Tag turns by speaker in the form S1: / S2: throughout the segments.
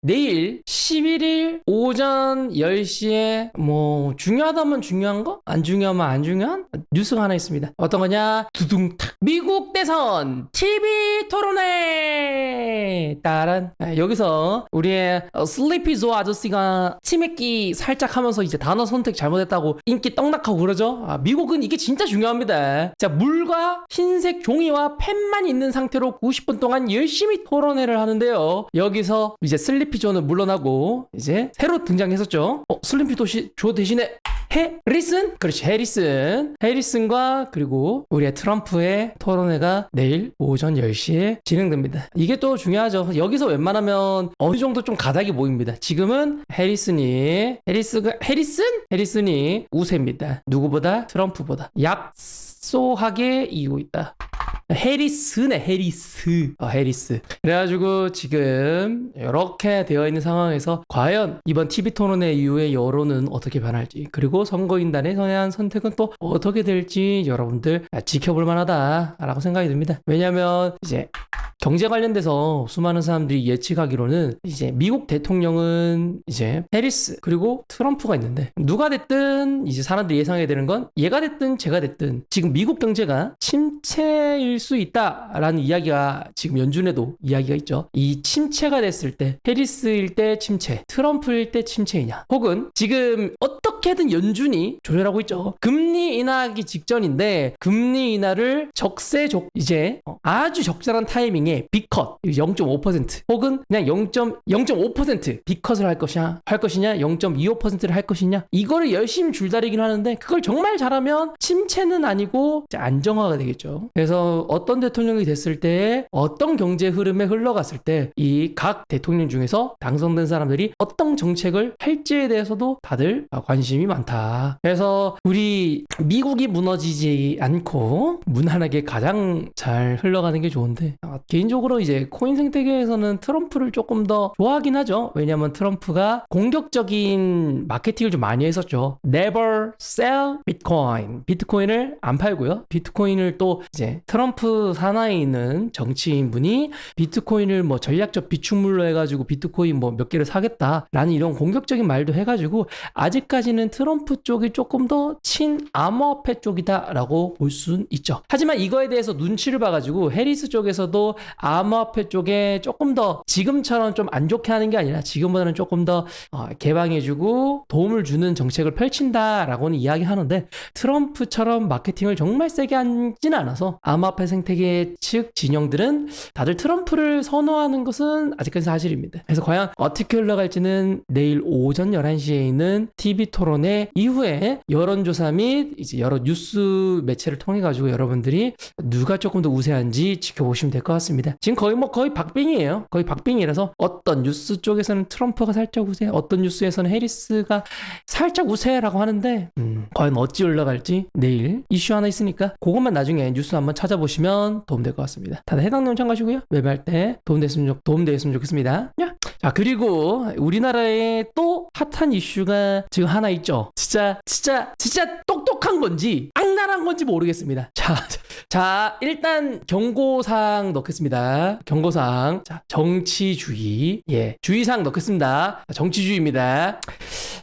S1: 내일 11일 오전 10시에 뭐 중요하다면 중요한 거? 안 중요하면 안 중요한 뉴스가 하나 있습니다. 어떤 거냐? 두둥탁. 미국 대선 TV 토론회! 따란. 여기서 우리의 슬리피조 아저씨가 치맥기 살짝 하면서 이제 단어 선택 잘못했다고 인기 떡락하고 그러죠? 미국은 이게 진짜 중요합니다. 자, 물과 흰색 종이와 펜만 있는 상태로 90분 동안 열심히 토론회를 하는데요. 여기서 이제 슬리피조는 물러나고 이제 새로 등장했었죠. 슬리피조 대신에 해리슨? 그렇지, 해리슨과 그리고 우리의 트럼프의 토론회가 내일 오전 10시에 진행됩니다. 이게 또 중요하죠. 여기서 웬만하면 어느 정도 좀 가닥이 보입니다. 지금은 해리슨이 우세입니다. 누구보다? 트럼프보다 약소하게 이기고 있다. 해리스. 그래가지고 지금 이렇게 되어 있는 상황에서 과연 이번 TV 토론회 이후의 여론은 어떻게 변할지, 그리고 선거인단의 대한 선택은 또 어떻게 될지 여러분들 지켜볼 만하다라고 생각이 듭니다. 왜냐면 이제 경제 관련돼서 수많은 사람들이 예측하기로는 이제 미국 대통령은 이제 해리스 그리고 트럼프가 있는데, 누가 됐든 이제 사람들이 예상해야 되는 건 얘가 됐든 제가 됐든 지금 미국 경제가 침체일 수 있다라는 이야기가 지금 연준에도 이야기가 있죠. 이 침체가 됐을 때 해리스일 때 침체, 트럼프일 때 침체이냐, 혹은 지금 어떻게든 연준이 조절하고 있죠. 금리 인하하기 직전인데 금리 인하를 이제 아주 적절한 타이밍에 빅컷 0.5% 혹은 그냥 0.5% 빅컷을 할 것이냐 0.25%를 할 것이냐, 이거를 열심히 줄다리긴 하는데 그걸 정말 잘하면 침체는 아니고 안정화가 되겠죠. 그래서 어떤 대통령이 됐을 때 어떤 경제 흐름에 흘러갔을 때 이 각 대통령 중에서 당선된 사람들이 어떤 정책을 할지에 대해서도 다들 관심이 많다. 그래서 우리 미국이 무너지지 않고 무난하게 가장 잘 흘러가는 게 좋은데, 개인적으로 이제 코인 생태계에서는 트럼프를 조금 더 좋아하긴 하죠. 왜냐하면 트럼프가 공격적인 마케팅을 좀 많이 했었죠. Never sell Bitcoin. 비트코인을 안 팔고요. 비트코인을 또 이제 트럼프 산하에 있는 정치인분이 비트코인을 뭐 전략적 비축물로 해가지고 비트코인 뭐 몇 개를 사겠다라는 이런 공격적인 말도 해가지고 아직까지는 트럼프 쪽이 조금 더 친암호화폐 쪽이다라고 볼 수는 있죠. 하지만 이거에 대해서 눈치를 봐가지고 해리스 쪽에서도 암호화폐 쪽에 조금 더 지금처럼 좀 안 좋게 하는 게 아니라 지금보다는 조금 더 개방해주고 도움을 주는 정책을 펼친다라고는 이야기하는데, 트럼프처럼 마케팅을 정말 세게 하지는 않아서 암호화폐 생태계 측 진영들은 다들 트럼프를 선호하는 것은 아직까지 사실입니다. 그래서 과연 어떻게 흘러갈지는 내일 오전 11시에 있는 TV 토론회 이후에 여론조사 및 이제 여러 뉴스 매체를 통해 가지고 여러분들이 누가 조금 더 우세한지 지켜보시면 될 것 같습니다. 지금 거의 박빙이에요. 거의 박빙이라서 어떤 뉴스 쪽에서는 트럼프가 살짝 우세, 어떤 뉴스에서는 해리스가 살짝 우세라고 하는데 과연 어찌 올라갈지 내일 이슈 하나 있으니까 그것만 나중에 뉴스 한번 찾아보시면 도움될 것 같습니다. 다들 해당 내용 참고하시고요. 매매할 때 도움되었으면 좋겠습니다. 자, 그리고 우리나라에 또 핫한 이슈가 지금 하나 있죠. 진짜 똑똑한 건지 악랄한 건지 모르겠습니다. 자, 일단 경고사항 넣겠습니다. 경고사항. 자, 정치주의. 주의사항 넣겠습니다. 정치주의입니다.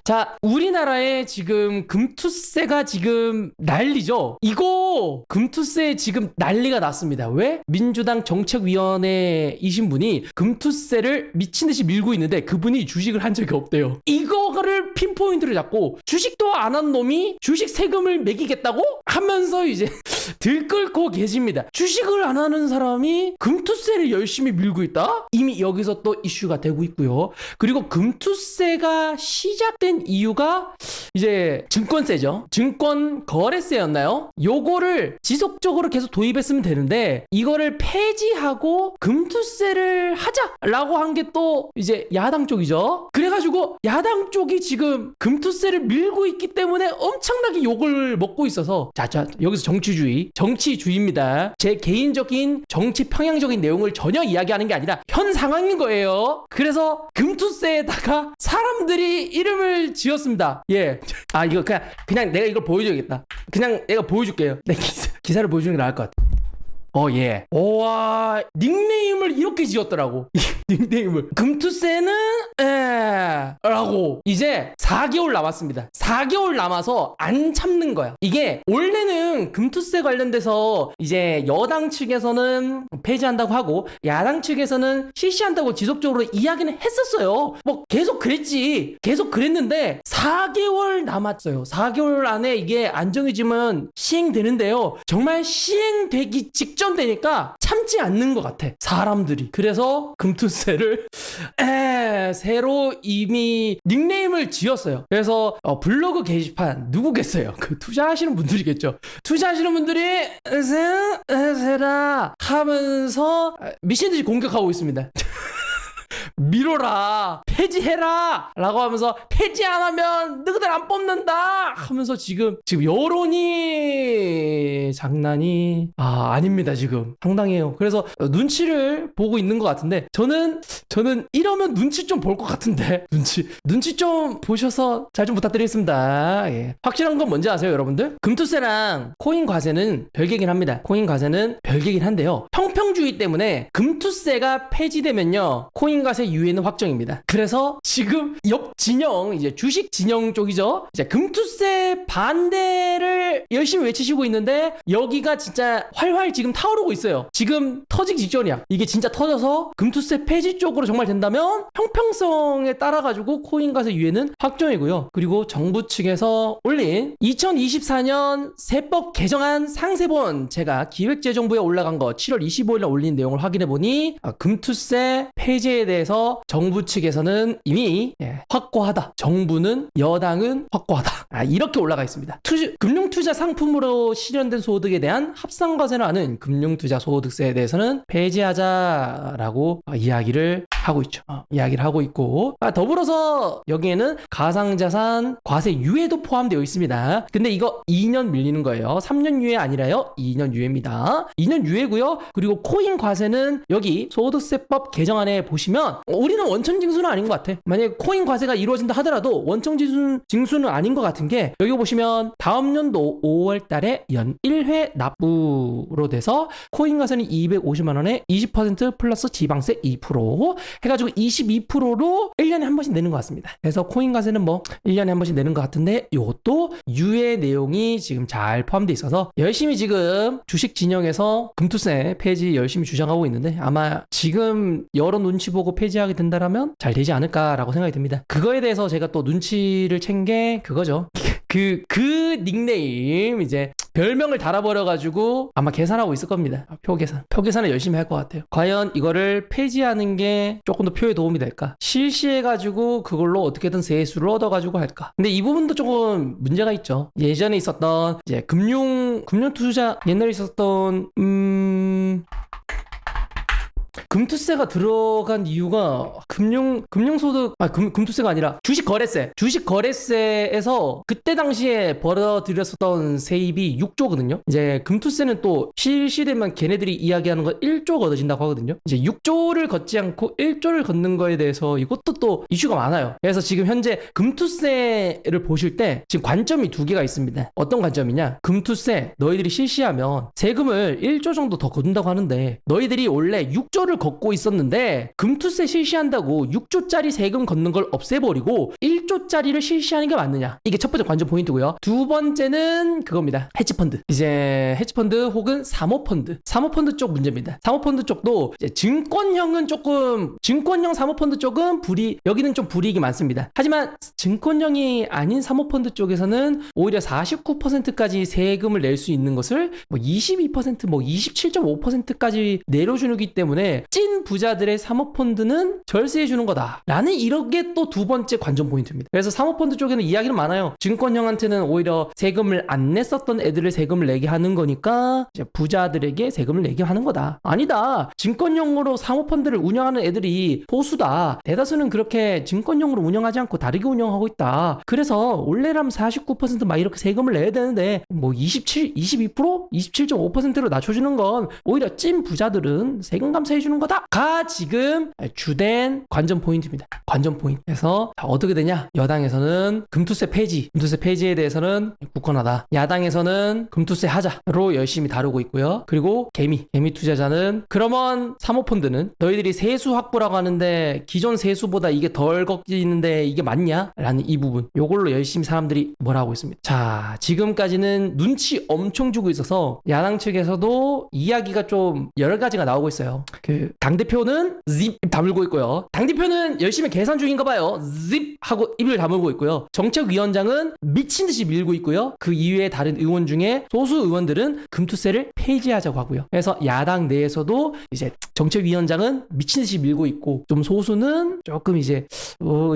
S1: 자, 우리나라에 지금 금투세가 지금 난리죠. 이거 금투세 지금 난리가 났습니다. 왜? 민주당 정책위원회이신 분이 금투세를 미친 듯이 밀고 있는데 그분이 주식을 한 적이 없대요. 이거를 핀포인트를 잡고 주식도 안 한 놈이 주식 세금을 매기겠다고 하면서 이제 들끓고 계십니다. 주식을 안 하는 사람이 금투세를 열심히 밀고 있다? 이미 여기서 또 이슈가 되고 있고요. 그리고 금투세가 시작된 이유가 이제 증권세죠. 증권 거래세였나요? 요거를 지속적으로 계속 도입했으면 되는데 이거를 폐지하고 금투세를 하자라고 한 게 또 이제 야당 쪽이죠. 그래가지고 야당 쪽이 지금 금투세를 밀고 있기 때문에 엄청나게 욕을 먹고 있어서 자 여기서 정치주의입니다. 제 개인적인 정치 평양적인 내용을 전혀 이야기하는 게 아니라 현 상황인 거예요. 그래서 금투세에다가 사람들이 이름을 지었습니다. 이거 그냥 내가 이걸 보여줘야겠다. 그냥 내가 보여줄게요. 내 기사를 보여주는 게 나을 것 같아. 예. 와, 닉네임을 이렇게 지었더라고. 닉네임을. 금투세는 라고. 이제 4개월 남았습니다. 4개월 남아서 안 참는 거야. 이게 원래는 금투세 관련돼서 이제 여당 측에서는 폐지한다고 하고 야당 측에서는 실시한다고 지속적으로 이야기는 했었어요. 뭐 계속 그랬지. 계속 그랬는데 4개월 남았어요. 4개월 안에 이게 안 정해지면 시행되는데요. 정말 시행되기 직전 되니까 참지 않는 것 같아. 사람들이. 그래서 금투세를 새로 이미 닉네임을 지었어요. 그래서 블로그 게시판 누구겠어요? 그 투자하시는 분들이겠죠. 투자하시는 분들이 세라 하면서 미친듯이 공격하고 있습니다. 밀어라, 폐지해라 라고 하면서 폐지 안 하면 너희들 안 뽑는다 하면서 지금 여론이 장난이 아닙니다. 지금 상당해요. 그래서 눈치를 보고 있는 것 같은데 저는 이러면 눈치 좀 볼 것 같은데 눈치 좀 보셔서 잘 좀 부탁드리겠습니다. 예. 확실한 건 뭔지 아세요, 여러분들? 금투세랑 코인 과세는 별개긴 합니다. 코인 과세는 별개긴 한데요. 평평주의 때문에 금투세가 폐지되면요, 코인 과세 유예는 확정입니다. 그래서 지금 옆 진영, 이제 주식 진영 쪽이죠. 이제 금투세 반대를 열심히 외치시고 있는데 여기가 진짜 활활 지금 타오르고 있어요. 지금 터지기 직전이야. 이게 진짜 터져서 금투세 폐지 쪽으로 정말 된다면 형평성에 따라 가지고 코인 과세 유예는 확정이고요. 그리고 정부 측에서 올린 2024년 세법 개정안 상세본, 제가 기획재정부에 올라간 거 7월 25일에 올린 내용을 확인해 보니 금투세 폐지에 대해서 정부 측에서는 이미 확고하다. 정부는, 여당은 확고하다. 이렇게 올라가 있습니다. 금융투자 상품으로 실현된 소득에 대한 합산과세를 하는 금융투자소득세에 대해서는 폐지하자라고 이야기를 하고 있죠. 이야기를 하고 있고, 더불어서 여기에는 가상자산 과세 유예도 포함되어 있습니다. 근데 이거 2년 밀리는 거예요. 3년 유예 아니라요. 2년 유예입니다. 2년 유예고요. 그리고 코인 과세는 여기 소득세법 개정안에 보시면 우리는 원천 징수는 아닌 것 같아. 만약에 코인 과세가 이루어진다 하더라도 원천 징수는 아닌 것 같은 게, 여기 보시면 다음 연도 5월 달에 연 1회 납부로 돼서 코인 과세는 250만 원에 20% 플러스 지방세 2% 해가지고 22%로 1년에 한 번씩 내는 것 같습니다. 그래서 코인 과세는 뭐 1년에 한 번씩 내는 것 같은데 이것도 유예 내용이 지금 잘 포함되어 있어서 열심히 지금 주식 진영에서 금투세 폐지 열심히 주장하고 있는데, 아마 지금 여러 눈치 보고 폐지하게 된다라면 잘 되지 않을까라고 생각이 듭니다. 그거에 대해서 제가 또 눈치를 챈 게 그거죠. 그 닉네임 이제 별명을 달아버려가지고 아마 계산하고 있을 겁니다. 표계산을 열심히 할 것 같아요. 과연 이거를 폐지하는 게 조금 더 표에 도움이 될까? 실시해가지고 그걸로 어떻게든 세수를 얻어가지고 할까? 근데 이 부분도 조금 문제가 있죠. 예전에 있었던 이제 금융투자, 옛날에 있었던 금투세가 들어간 이유가 금융소득, 금투세가 아니라 주식거래세에서 그때 당시에 벌어들였었던 세입이 6조거든요. 이제 금투세는 또 실시되면 걔네들이 이야기하는 건 1조가 얻어진다고 하거든요. 이제 6조를 걷지 않고 1조를 걷는 거에 대해서 이것도 또 이슈가 많아요. 그래서 지금 현재 금투세를 보실 때 지금 관점이 두 개가 있습니다. 어떤 관점이냐? 금투세 너희들이 실시하면 세금을 1조 정도 더 거둔다고 하는데, 너희들이 원래 6조를 걷고 있었는데 금투세 실시한다고 6조짜리 세금 걷는 걸 없애버리고 1조짜리를 실시하는 게 맞느냐? 이게 첫 번째 관전 포인트고요. 두 번째는 그겁니다. 헤지펀드. 이제 헤지펀드 혹은 사모펀드 쪽 문제입니다. 사모펀드 쪽도 이제 증권형 사모펀드 쪽은 여기는 좀 불이익이 많습니다. 하지만 증권형이 아닌 사모펀드 쪽에서는 오히려 49%까지 세금을 낼 수 있는 것을 22%, 27.5%까지 내려주기 때문에 찐 부자들의 사모펀드는 절세해주는 거다 라는, 이렇게 또 두 번째 관전 포인트입니다. 그래서 사모펀드 쪽에는 이야기는 많아요. 증권형한테는 오히려 세금을 안 냈었던 애들을 세금을 내게 하는 거니까 이제 부자들에게 세금을 내게 하는 거다. 아니다, 증권형으로 사모펀드를 운영하는 애들이 소수다. 대다수는 그렇게 증권형으로 운영하지 않고 다르게 운영하고 있다. 그래서 원래라면 49% 막 이렇게 세금을 내야 되는데 22%? 27.5%로 낮춰주는 건 오히려 찐 부자들은 세금 감사해주는 거다가 지금 주된 관전 포인트입니다. 관전 포인트. 그래서 어떻게 되냐? 여당에서는 금투세 폐지에 대해서는 굳건하다. 야당에서는 금투세 하자로 열심히 다루고 있고요. 그리고 개미 투자자는 그러면 사모펀드는 너희들이 세수 확보라고 하는데 기존 세수보다 이게 덜 꺾이는데 이게 맞냐? 라는 이 부분 요걸로 열심히 사람들이 뭐라 하고 있습니다. 자, 지금까지는 눈치 엄청 주고 있어서 야당 측에서도 이야기가 좀 여러 가지가 나오고 있어요. 그 당대표는 zip 다물고 있고요. 당대표는 열심히 계산 중인가 봐요. zip 하고 입을 다물고 있고요. 정책위원장은 미친 듯이 밀고 있고요. 그 이외의 다른 의원 중에 소수 의원들은 금투세를 폐지하자고 하고요. 그래서 야당 내에서도 이제 정책위원장은 미친 듯이 밀고 있고 좀 소수는 조금 이제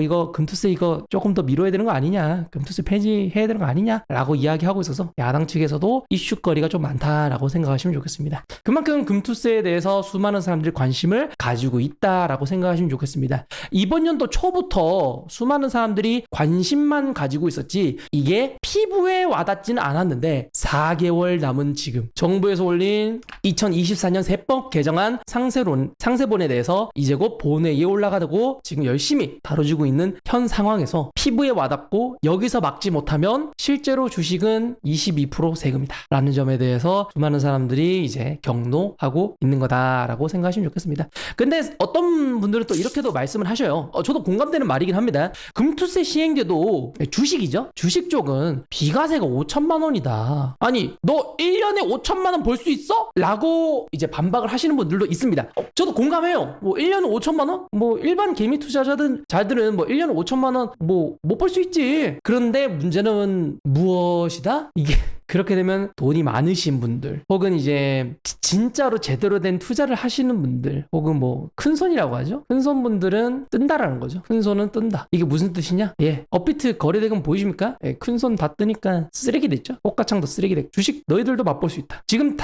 S1: 이거 금투세 이거 조금 더 미뤄야 되는 거 아니냐, 금투세 폐지해야 되는 거 아니냐 라고 이야기하고 있어서 야당 측에서도 이슈거리가 좀 많다라고 생각하시면 좋겠습니다. 그만큼 금투세에 대해서 수많은 사람들이 관심을 가지고 있다라고 생각하시면 좋겠습니다. 이번 연도 초부터 수많은 사람들이 관심만 가지고 있었지 이게 피부에 와닿지는 않았는데 4개월 남은 지금 정부에서 올린 2024년 세법 개정안 상세본에 대해서 이제 곧 본회의에 올라가고 지금 열심히 다뤄지고 있는 현 상황에서 피부에 와닿고 여기서 막지 못하면 실제로 주식은 22% 세금이다 라는 점에 대해서 수많은 사람들이 이제 경로하고 있는 거다라고 생각하시면 좋겠습니다. 근데 어떤 분들은 또 이렇게도 말씀을 하셔요. 저도 공감되는 말이긴 합니다. 금투세 시행돼도 주식이죠? 주식 쪽은 비과세가 5천만 원이다. 아니 너 1년에 5천만 원 벌 수 있어? 라고 이제 반박을 하시는 분들도 있습니다. 저도 공감해요. 뭐 1년에 5천만 원? 뭐 일반 개미 투자자들은 뭐 1년에 5천만 원 뭐 못 벌 수 있지. 그런데 문제는 무엇이다? 이게 그렇게 되면 돈이 많으신 분들 혹은 이제 진짜로 제대로 된 투자를 하시는 분들 혹은 뭐 큰손이라고 하죠. 큰손 분들은 뜬다라는 거죠. 큰손은 뜬다. 이게 무슨 뜻이냐? 예, 업비트 거래대금 보이십니까? 예, 큰손 다 뜨니까 쓰레기 됐죠. 꽃가창도 쓰레기 됐고 주식 너희들도 맛볼 수 있다. 지금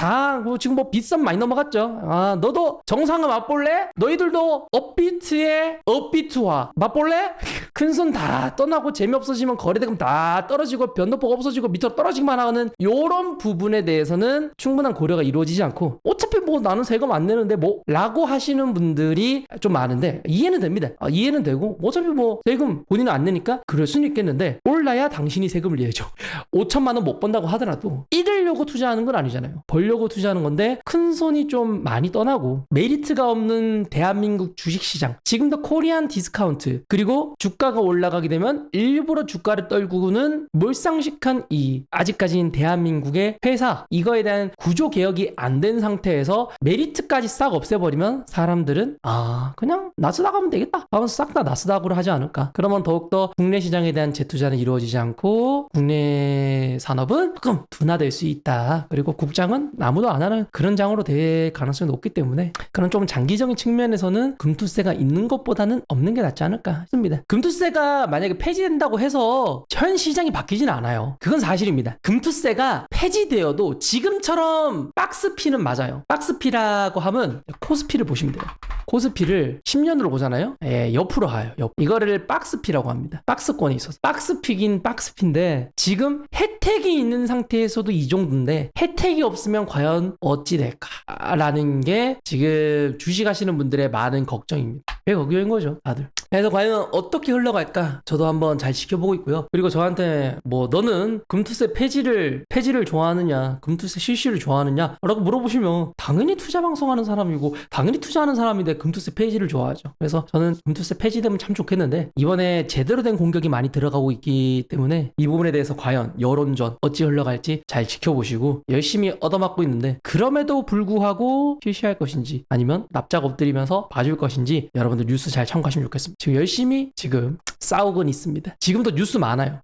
S1: 지금 뭐 빗썸 많이 넘어갔죠. 아, 너도 정상화 맛볼래? 너희들도 업비트의 업비트화 맛볼래? 큰손 다 떠나고 재미없어지면 거래대금 다 떨어지고 변동폭 없어지고 밑으로 떨어지기만 하는 요런 부분에 대해서는 충분한 고려가 이루어지지 않고 어차피 뭐 나는 세금 안 내는데 뭐 라고 하시는 분들이 좀 많은데 이해는 됩니다. 이해는 되고 어차피 뭐 세금 본인은 안 내니까 그럴 수는 있겠는데 올라야 당신이 세금을 내죠. 5천만 원 못 번다고 하더라도 잃으려고 투자하는 건 아니잖아요. 벌려고 투자하는 건데 큰 손이 좀 많이 떠나고 메리트가 없는 대한민국 주식시장 지금도 코리안 디스카운트 그리고 주가가 올라가게 되면 일부러 주가를 떨구는 몰상식한 아직까지는 대한민국의 회사 이거에 대한 구조 개혁이 안 된 상태에서 메리트까지 싹 없애버리면 사람들은 그냥 나스닥 하면 되겠다 하면서 싹 다 나스닥으로 하지 않을까. 그러면 더욱더 국내 시장에 대한 재투자는 이루어지지 않고 국내 산업은 조금 둔화될 수 있다. 그리고 국장은 아무도 안 하는 그런 장으로 될 가능성이 높기 때문에 그런 좀 장기적인 측면에서는 금투세가 있는 것보다는 없는 게 낫지 않을까 싶습니다. 금투세가 만약에 폐지된다고 해서 현 시장이 바뀌진 않아요. 그건 사실입니다. 금투세가 폐지되어도 지금처럼 박스피는 맞아요. 박스피라고 하면 코스피를 보시면 돼요. 코스피를 10년으로 보잖아요. 옆으로 가요. 이거를 박스피라고 합니다. 박스권이 있어서 박스피긴 박스피인데 지금 혜택이 있는 상태에서도 이 정도인데 혜택이 없으면 과연 어찌 될까라는 게 지금 주식하시는 분들의 많은 걱정입니다. 왜 걱정인 거죠, 다들. 그래서 과연 어떻게 흘러갈까 저도 한번 잘 지켜보고 있고요. 그리고 저한테 뭐 너는 금투세 폐지를 좋아하느냐 금투세 실시를 좋아하느냐 라고 물어보시면 당연히 투자 방송하는 사람이고 당연히 투자하는 사람인데 금투세 폐지를 좋아하죠. 그래서 저는 금투세 폐지되면 참 좋겠는데 이번에 제대로 된 공격이 많이 들어가고 있기 때문에 이 부분에 대해서 과연 여론전 어찌 흘러갈지 잘 지켜보시고 열심히 얻어맞고 있는데 그럼에도 불구하고 실시할 것인지 아니면 납작 엎드리면서 봐줄 것인지 여러분들 뉴스 잘 참고하시면 좋겠습니다. 지금 열심히 싸우곤 있습니다. 지금도 뉴스 많아요.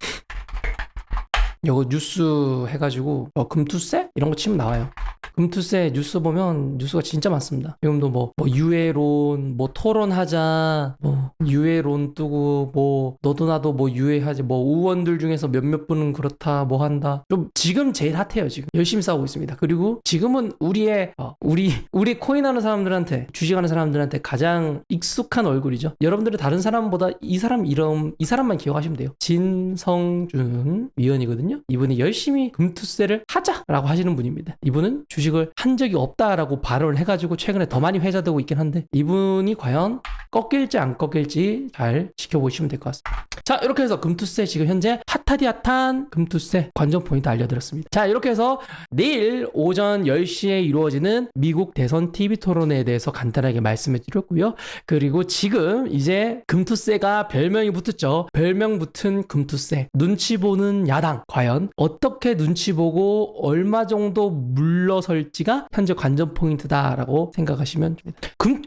S1: 요거 뉴스 해가지고 금투세? 이런 거 치면 나와요. 금투세 뉴스 보면 뉴스가 진짜 많습니다. 지금도 뭐 유예론, 뭐 토론하자, 뭐 유예론 뜨고 뭐 너도 나도 뭐 유예하지, 뭐 의원들 중에서 몇몇 분은 그렇다, 뭐 한다. 좀 지금 제일 핫해요. 지금 열심히 싸우고 있습니다. 그리고 지금은 우리 코인하는 사람들한테 주식하는 사람들한테 가장 익숙한 얼굴이죠. 여러분들은 다른 사람보다 이 사람만 기억하시면 돼요. 진성준 위원이거든요. 이분이 열심히 금투세를 하자라고 하시는 분입니다. 이분은 주식을 주식을 한 적이 없다라고 발언을 해가지고 최근에 더 많이 회자되고 있긴 한데 이분이 과연 꺾일지 안 꺾일지 잘 지켜보시면 될 것 같습니다. 자, 이렇게 해서 금투세 지금 현재 핫하디 핫한 금투세 관전 포인트 알려드렸습니다. 자, 이렇게 해서 내일 오전 10시에 이루어지는 미국 대선 TV 토론에 대해서 간단하게 말씀해 드렸고요. 그리고 지금 이제 금투세가 별명이 붙었죠. 별명 붙은 금투세. 눈치 보는 야당. 과연 어떻게 눈치 보고 얼마 정도 물러설지가 현재 관전 포인트다라고 생각하시면 됩니다.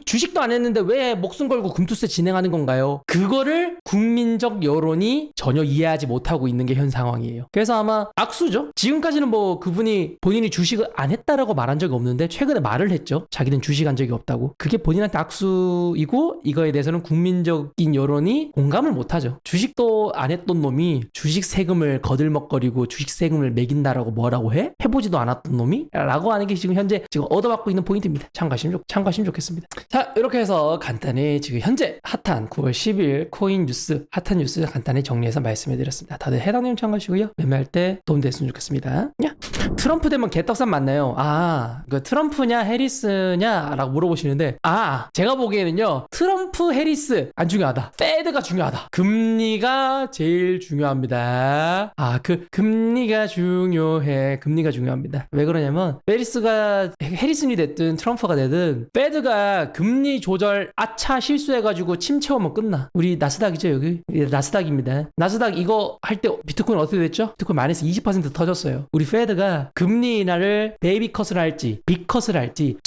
S1: 주식도 안 했는데 왜 목숨 걸고 금투세 진행하는 건가요? 그거를 국민적 여론이 전혀 이해하지 못하고 있는 게 현 상황이에요. 그래서 아마 악수죠. 지금까지는 뭐 그분이 본인이 주식을 안 했다라고 말한 적이 없는데 최근에 말을 했죠. 자기는 주식한 적이 없다고. 그게 본인한테 악수이고 이거에 대해서는 국민적인 여론이 공감을 못하죠. 주식도 안 했던 놈이 주식 세금을 거들먹거리고 주식 세금을 매긴다라고 뭐라고 해? 해보지도 않았던 놈이? 라고 하는 게 지금 현재 지금 얻어맞고 있는 포인트입니다. 참고하시면 좋겠습니다. 자, 이렇게 해서 간단히 지금 현재 핫한 9월 10일 코인 뉴스, 핫한 뉴스 간단히 정리해서 말씀해드렸습니다. 다들 해당 내용 참고하시고요. 매매할 때 도움됐으면 좋겠습니다. 야, 트럼프 되면 개떡산 맞나요? 아, 그 트럼프냐 해리스냐 라고 물어보시는데 제가 보기에는요 트럼프 해리스 안 중요하다. 페드가 중요하다. 금리가 제일 중요합니다. 그 금리가 중요해. 금리가 중요합니다. 왜 그러냐면 해리슨이 됐든 트럼프가 되든 페드가 금리 조절 아차 실수해가지고 침 채우면 끝나. 우리 나스닥이죠 여기. 나스닥입니다. 나스닥 이거 할 때 비트코인 어떻게 됐죠? 비트코인 마이너스 20% 터졌어요. 우리 페드가 금리 인하를 베이비 컷을 할지 빅 컷을 할지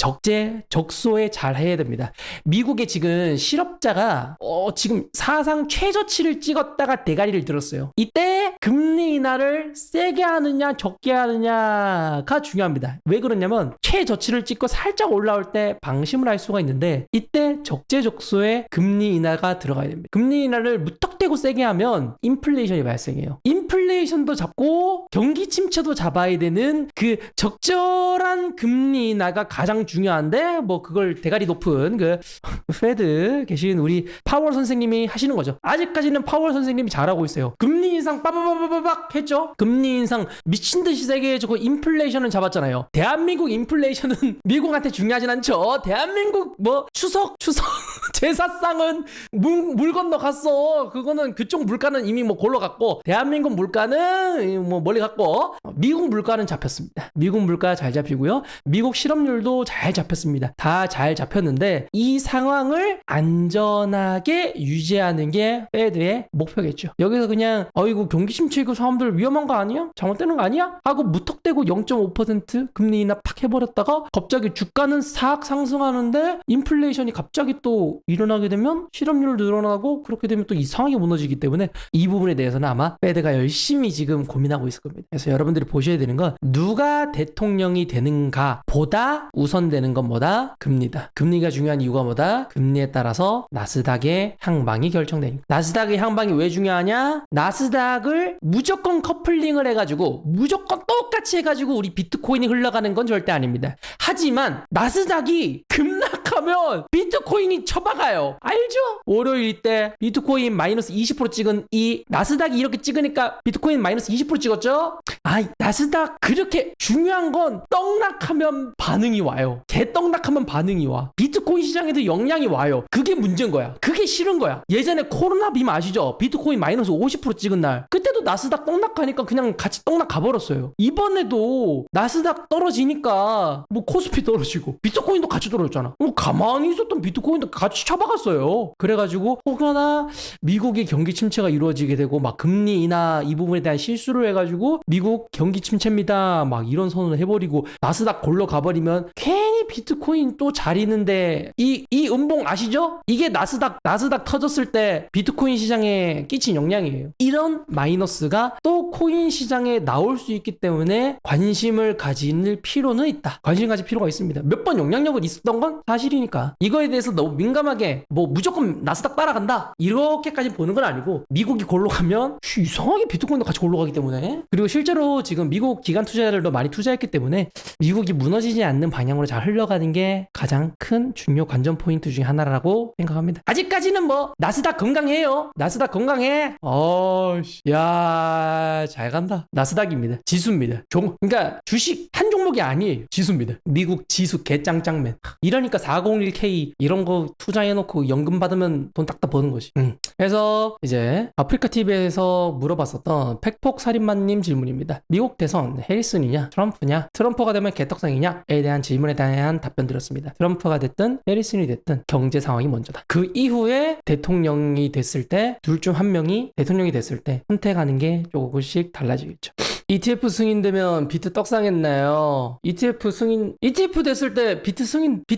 S1: 적소에 잘 해야 됩니다. 미국의 지금 실업자가 지금 사상 최저치를 찍었다가 대가리를 들었어요. 이때 금리 인하를 세게 하느냐 적게 하느냐가 중요합니다. 왜 그러냐면 최저치를 찍고 살짝 올라올 때 방심을 할 수가 있는데 이때 적재적소에 금리 인하가 들어가야 됩니다. 금리 인하를 무턱대고 세게 하면 인플레이션이 발생해요. 인플레이션도 잡고 경기 침체도 잡아야 되는 그 적절한 금리 인하가 가장 중요한데 뭐 그걸 대가리 높은 그 페드 계신 우리 파월 선생님이 하시는 거죠. 아직까지는 파월 선생님이 잘하고 있어요. 금리 인상 빠바바바박 했죠. 금리 인상 미친 듯이 세게 해주고 인플레이션은 잡았잖아요. 대한민국 인플레이션은 미국한테 중요하진 않죠. 대한민국 뭐 추석 제사상은 물 건너 갔어. 그거는 그쪽 물가는 이미 뭐 골로 갔고 대한민국 물가는 뭐 멀리 갔고 미국 물가는 잡혔습니다. 미국 물가 잘 잡히고요. 미국 실업률도 잘 잡혔습니다. 다 잘 잡혔는데 이 상황을 안전하게 유지하는 게 페드의 목표겠죠. 여기서 그냥 어이구 경기 침체이고 사람들 위험한 거 아니야? 잘못되는 거 아니야? 하고 무턱대고 0.5% 금리 인하 팍 해버렸다가 갑자기 주가는 싹 상승하는데 인플레이션이 갑자기 또 일어나게 되면 실업률 늘어나고 그렇게 되면 또 이 상황이 무너지기 때문에 이 부분에 대해서는 아마 페드가 열심히 지금 고민하고 있을 겁니다. 그래서 여러분들이 보셔야 되는 건 누가 대통령이 되는가 보다 우선되는 건 뭐다? 금리다. 금리가 중요한 이유가 뭐다? 금리에 따라서 나스닥의 향방이 결정되니까. 나스닥의 향방이 왜 중요하냐? 나스닥을 무조건 커플링을 해가지고 무조건 똑같이 해가지고 우리 비트코인이 흘러가는 건 절대 아닙니다. 하지만 나스닥이 급락하면 비트코인이 쳐박아요. 알죠? 월요일 때 비트코인 마이너스 20% 찍은 이 나스닥이 이렇게 찍으니까 비트코인 마이너스 20% 찍었죠? 나스닥 그렇게 중요한 건 떡락하면 반응이 와요. 개떡락하면 반응이 와. 비트코인 시장에도 영향이 와요. 그게 문제인 거야. 그게 싫은 거야. 예전에 코로나 빔 아시죠? 비트코인 마이너스 50% 찍은 날 그때도 나스닥 떡락하니까 그냥 같이 떡락 가버렸어요. 이번에도 나스닥 떨어지니까 뭐 코스피 떨어지고 비트코인도 같이 떨어졌잖아. 가만히 있었던 비트코인도 같이 쳐박았어요. 그래가지고 혹여나 미국의 경기 침체가 이루어지게 되고 막 금리 인하 이 부분에 대한 실수를 해가지고 미국 경기 침체입니다 막 이런 선언을 해버리고 나스닥 골로 가버리면 괜히 비트코인 또 잘 있는데 이 음봉 아시죠? 이게 나스닥 터졌을 때 비트코인 시장에 끼친 영향이에요. 이런 마이너스가 또 코인 시장에 나올 수 있기 때문에 관심을 가질 필요는 있다. 관심 가질 필요가 있습니다. 몇 번 영향력은 있었던 건 사실이니까 이거에 대해서 너무 민감하게 뭐 무조건 나스닥 따라간다 이렇게까지 보는 건 아니고 미국이 골로 가면 이상하게 비트코인도 같이 골로 가기 때문에 그리고 실제로 지금 미국 기관 투자자들도 많이 투자했기 때문에 미국이 무너지지 않는 방향으로 잘 흘러가는 게 가장 큰 중요 관전 포인트 중에 하나라고 생각합니다. 아직까지는 뭐 나스닥 건강해요. 나스닥 건강해. 야, 잘 간다. 나스닥입니다. 지수입니다. 그러니까 주식 한 종목 종목이 아니에요. 지수입니다. 미국 지수 개짱짱맨. 이러니까 401k 이런 거 투자해놓고 연금 받으면 돈 딱딱 버는 거지. 그래서 이제 아프리카 TV에서 물어봤었던 팩폭살인마님 질문입니다. 미국 대선 해리슨이냐 트럼프냐, 트럼프가 되면 개떡상이냐에 대한 질문에 대한 답변 드렸습니다. 트럼프가 됐든 해리슨이 됐든 경제 상황이 먼저다. 그 이후에 대통령이 됐을 때 둘 중 한 명이 대통령이 됐을 때 선택하는 게 조금씩 달라지겠죠. ETF 승인되면 비트 떡상했나요? ETF 됐을 때 비트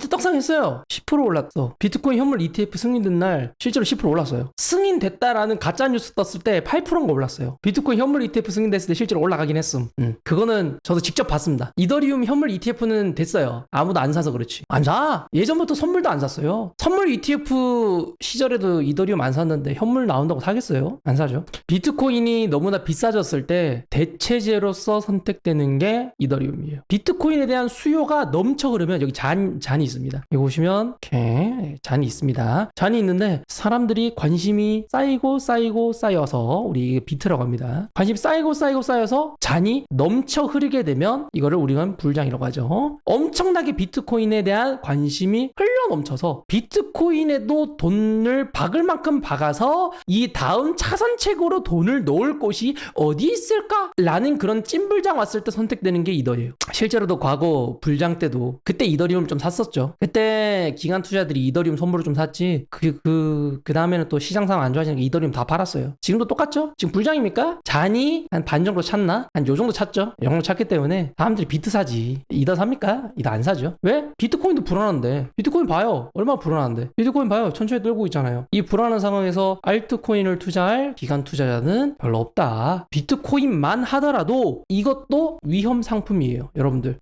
S1: 떡상했어요. 10% 올랐어. 비트코인 현물 ETF 승인된 날 실제로 10% 올랐어요. 승인됐다라는 가짜 뉴스 떴을 때 8%가 올랐어요. 비트코인 현물 ETF 승인됐을 때 실제로 올라가긴 했음. 그거는 저도 직접 봤습니다. 이더리움 현물 ETF는 됐어요. 아무도 안 사서 그렇지. 안 사. 예전부터 선물도 안 샀어요. 선물 ETF 시절에도 이더리움 안 샀는데 현물 나온다고 사겠어요? 안 사죠. 비트코인이 너무나 비싸졌을 때 대체제로서 선택되는 게 이더리움이에요. 비트코인에 대한 수요가 넘쳐 흐르면 여기 잔이 있습니다. 여기 보시면 이렇게 잔이 있습니다. 잔이 있는데 사람들이 관심이 쌓여서 우리 비트라고 합니다. 관심이 쌓여서 잔이 넘쳐 흐르게 되면 이거를 우리가 불장이라고 하죠. 엄청나게 비트코인에 대한 관심이 흘러 넘쳐서 비트코인에도 돈을 박을 만큼 박아서 이 다음 차선책으로 돈을 넣을 곳이 어디 있을까? 라는 그런 찐불장 왔을 때 선택되는 게 이더예요. 실제로도 과거 불장 때도 그때 이더리움을 좀 샀었죠. 그때 기관 투자들이 이더리움 선물을 좀 샀지. 그 다음에는 또 시장 상황 안 좋아지니까 이더리움 다 팔았어요. 지금도 똑같죠? 지금 불장입니까? 잔이 한 반 정도 찼나? 한 요 정도 찼죠? 이 정도 찼기 때문에 사람들이 비트 사지. 이더 삽니까? 이더 안 사죠. 왜? 비트코인도 불안한데. 비트코인 봐요. 얼마나 불안한데. 비트코인 봐요. 천천히 떨고 있잖아요. 이 불안한 상황에서 알트코인을 투자할 기관 투자자는 별로 없다. 비트코인만 하더라도 이것도 위험 상품이에요.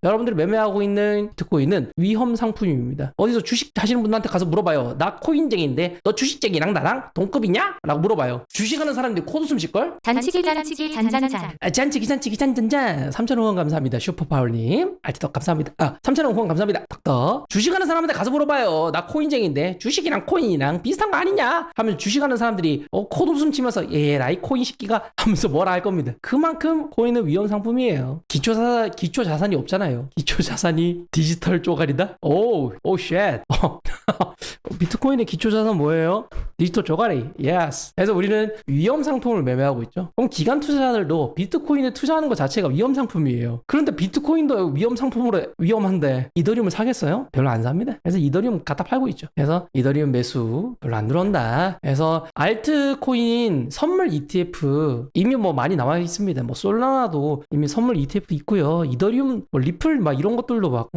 S1: 여러분들이 매매하고 있는 비트코인은 위험 상품입니다. 어디서 주식 하시는 분한테 가서 물어봐요. 나 코인쟁인데 너 주식쟁이랑 나랑 동급이냐? 라고 물어봐요. 주식하는 사람들이 코드 숨 쉴걸?
S2: 잔치기 잔잔잔.
S1: 잔치기 잔잔잔. 3,000원 후원 감사합니다. 슈퍼파울님. 알트덕 감사합니다. 3,000원 후원 감사합니다. 덕덕. 주식하는 사람한테 가서 물어봐요. 나 코인쟁인데 주식이랑 코인이랑 비슷한 거 아니냐? 하면 주식하는 사람들이 코드 숨 치면서 얘라 이 코인 새끼가 하면서 뭐라 할 겁니다. 그만큼 코인은 위험 상품이에요. 기초 자산이 없잖아요. 기초 자산이 디지털 쪼가리다? 오 쉣. 비트코인의 기초 자산 뭐예요? 디지털 쪼가리. 예스. 그래서 우리는 위험 상품을 매매하고 있죠. 그럼 기관 투자자들도 비트코인에 투자하는 것 자체가 위험 상품이에요. 그런데 비트코인도 위험 상품으로 위험한데 이더리움을 사겠어요? 별로 안 삽니다. 그래서 이더리움 갖다 팔고 있죠. 그래서 이더리움 매수 별로 안 들어온다. 그래서 알트코인 선물 ETF 이미 뭐 많이 나와 있습니다. 뭐 솔라나도 이미 선물 ETF 있고요. 이더리움 뭐 리플 막 이런 것들도 막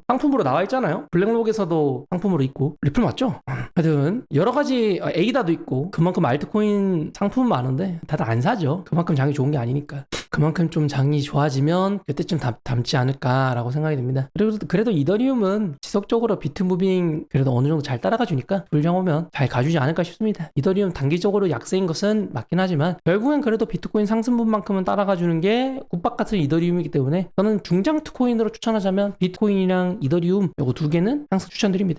S1: 상품으로 나와 있잖아요. 블랙록에서도 상품으로 있고. 리플 맞죠? 하여튼 여러 가지 에이다도 있고 그만큼 알트코인 상품은 많은데 다들 안 사죠. 그만큼 장이 좋은 게 아니니까. 그만큼 좀 장이 좋아지면 그때쯤 담지 않을까라고 생각이 듭니다. 그래도 이더리움은 지속적으로 비트무빙 그래도 어느 정도 잘 따라가 주니까 불장 오면 잘 가주지 않을까 싶습니다. 이더리움 단기적으로 약세인 것은 맞긴 하지만 결국엔 그래도 비트코인 상승분만큼은 따라가 주는 게 굿밥 같은 이더리움이기 때문에 저는 중장투 코인으로 추천하자면 비트코인이랑 이더리움 요거 두 개는 항상 추천드립니다.